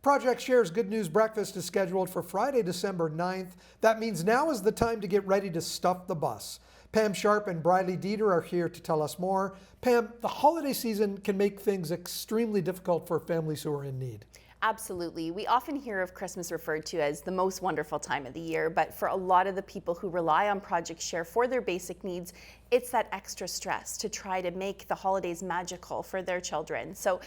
Project Share's Good News Breakfast is scheduled for Friday, December 9th. That means now is the time to get ready to stuff the bus. Pam Sharp and Briley Deiter are here to tell us more. Pam, the holiday season can make things extremely difficult for families who are in need. Absolutely. We often hear of Christmas referred to as the most wonderful time of the year, but for a lot of the people who rely on Project Share for their basic needs, it's that extra stress to try to make the holidays magical for their children. So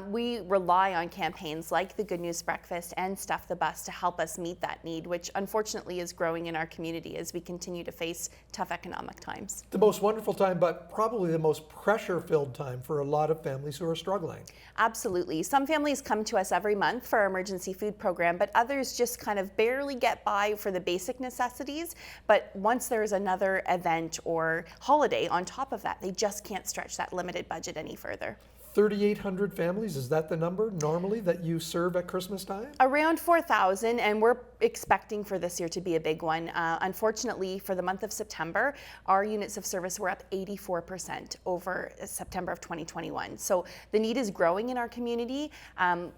we rely on campaigns like the Good News Breakfast and Stuff the Bus to help us meet that need, which unfortunately is growing in our community as we continue to face tough economic times. The most wonderful time, but probably the most pressure-filled time for a lot of families who are struggling. Absolutely. Some families come to us every month for our emergency food program, but others just kind of barely get by for the basic necessities. But once there's another event or holiday on top of that, they just can't stretch that limited budget any further. 3,800 families, is that the number normally that you serve at Christmas time? Around 4,000, and we're expecting for this year to be a big one. Unfortunately, for the month of September, our units of service were up 84% over September of 2021. So the need is growing in our community.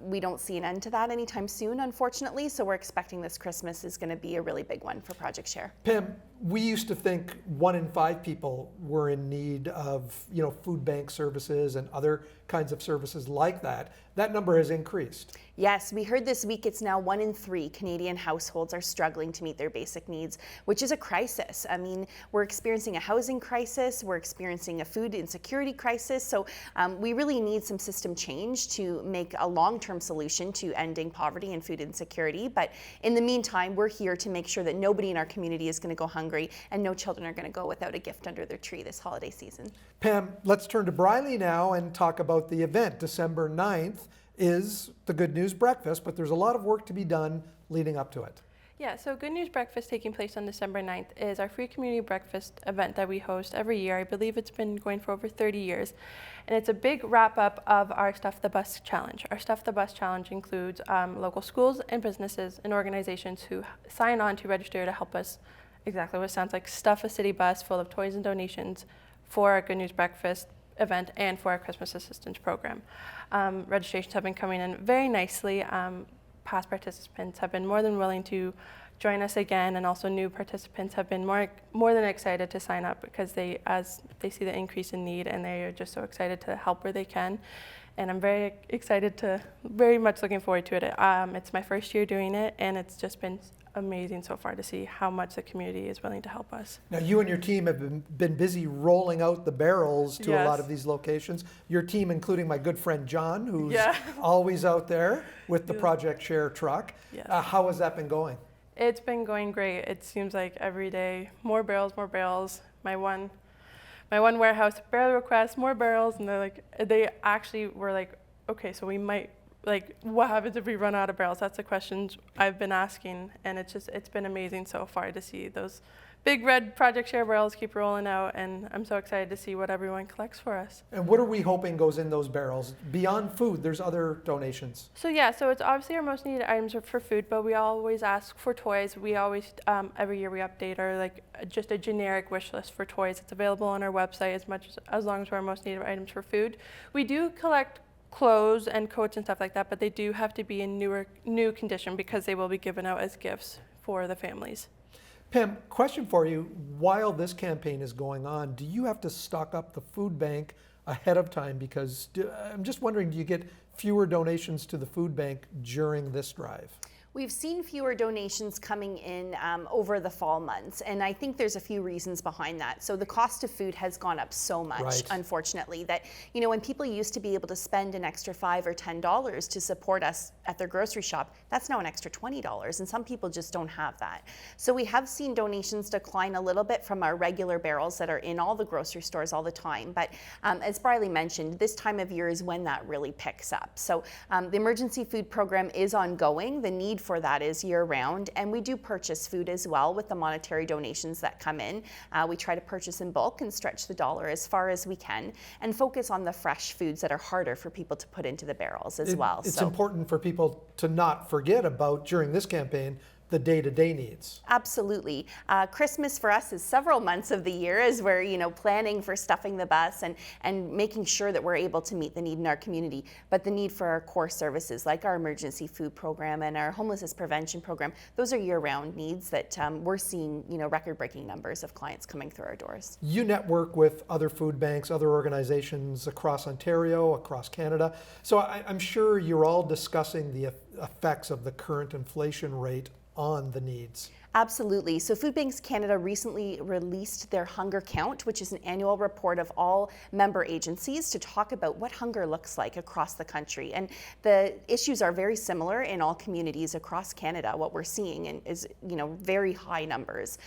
We don't see an end to that anytime soon, unfortunately, so we're expecting this Christmas is going to be a really big one for Project Share. Pam, we used to think 1 in 5 people were in need of, food bank services and other kinds of services like that. That number has increased. Yes, we heard this week it's now 1 in 3 Canadian households are struggling to meet their basic needs, which is a crisis. I mean, we're experiencing a housing crisis, we're experiencing a food insecurity crisis, so we really need some system change to make a long-term solution to ending poverty and food insecurity. But in the meantime, we're here to make sure that nobody in our community is going to go hungry and no children are going to go without a gift under their tree this holiday season. Pam, let's turn to Briley now and talk about the event. December 9th is the Good News Breakfast, but there's a lot of work to be done leading up to it. Yeah, so Good News Breakfast taking place on December 9th is our free community breakfast event that we host every year. I believe it's been going for over 30 years. And it's a big wrap up of our Stuff the Bus Challenge. Our Stuff the Bus Challenge includes local schools and businesses and organizations who sign on to register to help us, exactly what it sounds like, stuff a city bus full of toys and donations for our Good News Breakfast event and for our Christmas assistance program. Registrations have been coming in very nicely. Past participants have been more than willing to join us again, and also new participants have been more than excited to sign up because as they see the increase in need, and they are just so excited to help where they can. And I'm very much looking forward to it. It's my first year doing it, and it's just been amazing so far to see how much the community is willing to help us. Now, you and your team have been busy rolling out the barrels to a lot of these locations. Your team, including my good friend John, who's always out there with the Project Share truck. Yes. How has that been going? It's been going great. It seems like every day, more barrels, more barrels. My one warehouse, barrel requests, more barrels, and they actually were like, okay, so we might, what happens if we run out of barrels? That's the questions I've been asking, and it's been amazing so far to see those big red Project Share barrels keep rolling out, and I'm so excited to see what everyone collects for us. And what are we hoping goes in those barrels? Beyond food, there's other donations. So it's obviously our most needed items are for food, but we always ask for toys. We always, every year we update our just a generic wish list for toys. It's available on our website as long as we're our most needed items for food. We do collect clothes and coats and stuff like that, but they do have to be in new condition because they will be given out as gifts for the families. Pam, question for you. While this campaign is going on, do you have to stock up the food bank ahead of time? Because I'm just wondering, do you get fewer donations to the food bank during this drive? We've seen fewer donations coming in over the fall months, and I think there's a few reasons behind that. So the cost of food has gone up so much, unfortunately, that when people used to be able to spend an extra $5 or $10 to support us at their grocery shop, that's now an extra $20, and some people just don't have that. So we have seen donations decline a little bit from our regular barrels that are in all the grocery stores all the time. But as Briley mentioned, this time of year is when that really picks up. So the emergency food program is ongoing. The need for that is year-round, and we do purchase food as well with the monetary donations that come in. We try to purchase in bulk and stretch the dollar as far as we can and focus on the fresh foods that are harder for people to put into the barrels as well. It's important for people to not forget about, during this campaign, the day-to-day needs. Absolutely. Christmas for us is several months of the year as we're, planning for stuffing the bus and making sure that we're able to meet the need in our community. But the need for our core services like our emergency food program and our homelessness prevention program, those are year-round needs that we're seeing, record-breaking numbers of clients coming through our doors. You network with other food banks, other organizations across Ontario, across Canada. So I'm sure you're all discussing the effects of the current inflation rate on the needs. Absolutely. So Food Banks Canada recently released their hunger count, which is an annual report of all member agencies to talk about what hunger looks like across the country. And the issues are very similar in all communities across Canada. What we're seeing is, very high numbers.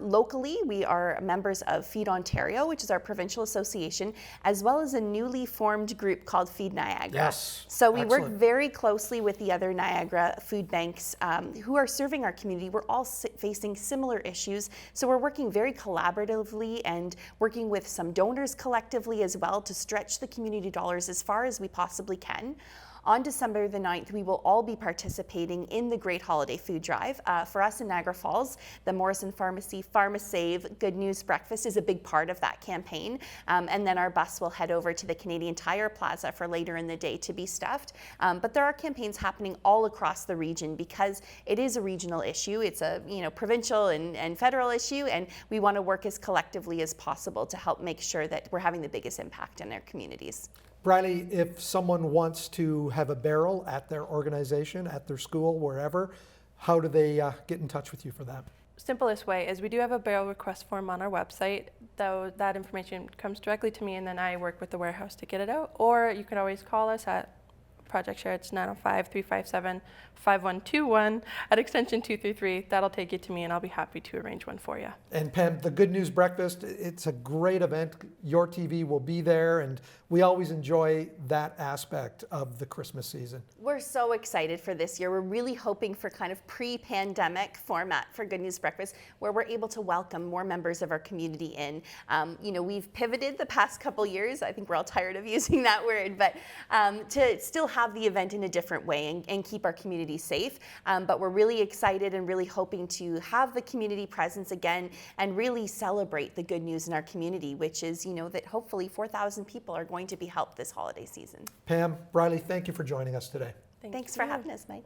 Locally, we are members of Feed Ontario, which is our provincial association, as well as a newly formed group called Feed Niagara. Yes. So we Excellent. work very closely with the other Niagara food banks who are serving our community. We're all facing similar issues. So we're working very collaboratively and working with some donors collectively as well to stretch the community dollars as far as we possibly can. On December the 9th, we will all be participating in the Great Holiday Food Drive. For us in Niagara Falls, the Morrison Pharmacy PharmaSave Good News Breakfast is a big part of that campaign. And then our bus will head over to the Canadian Tire Plaza for later in the day to be stuffed. But there are campaigns happening all across the region because it is a regional issue. It's a provincial and federal issue, and we want to work as collectively as possible to help make sure that we're having the biggest impact in their communities. Briley, if someone wants to have a barrel at their organization, at their school, wherever, how do they get in touch with you for that? Simplest way is we do have a barrel request form on our website, though that information comes directly to me and then I work with the warehouse to get it out. Or you can always call us at Project Share. It's 905-357-5121 at extension 233. That'll take you to me and I'll be happy to arrange one for you. And Pam, the Good News Breakfast, it's a great event. Your TV will be there, and we always enjoy that aspect of the Christmas season. We're so excited for this year. We're really hoping for kind of pre-pandemic format for Good News Breakfast, where we're able to welcome more members of our community in. We've pivoted the past couple years. I think we're all tired of using that word, but to still have the event in a different way and keep our community safe. But we're really excited and really hoping to have the community presence again and really celebrate the good news in our community, which is, that hopefully 4,000 people are going to be helped this holiday season. Pam, Briley, thank you for joining us today. Thanks for having us, Mike.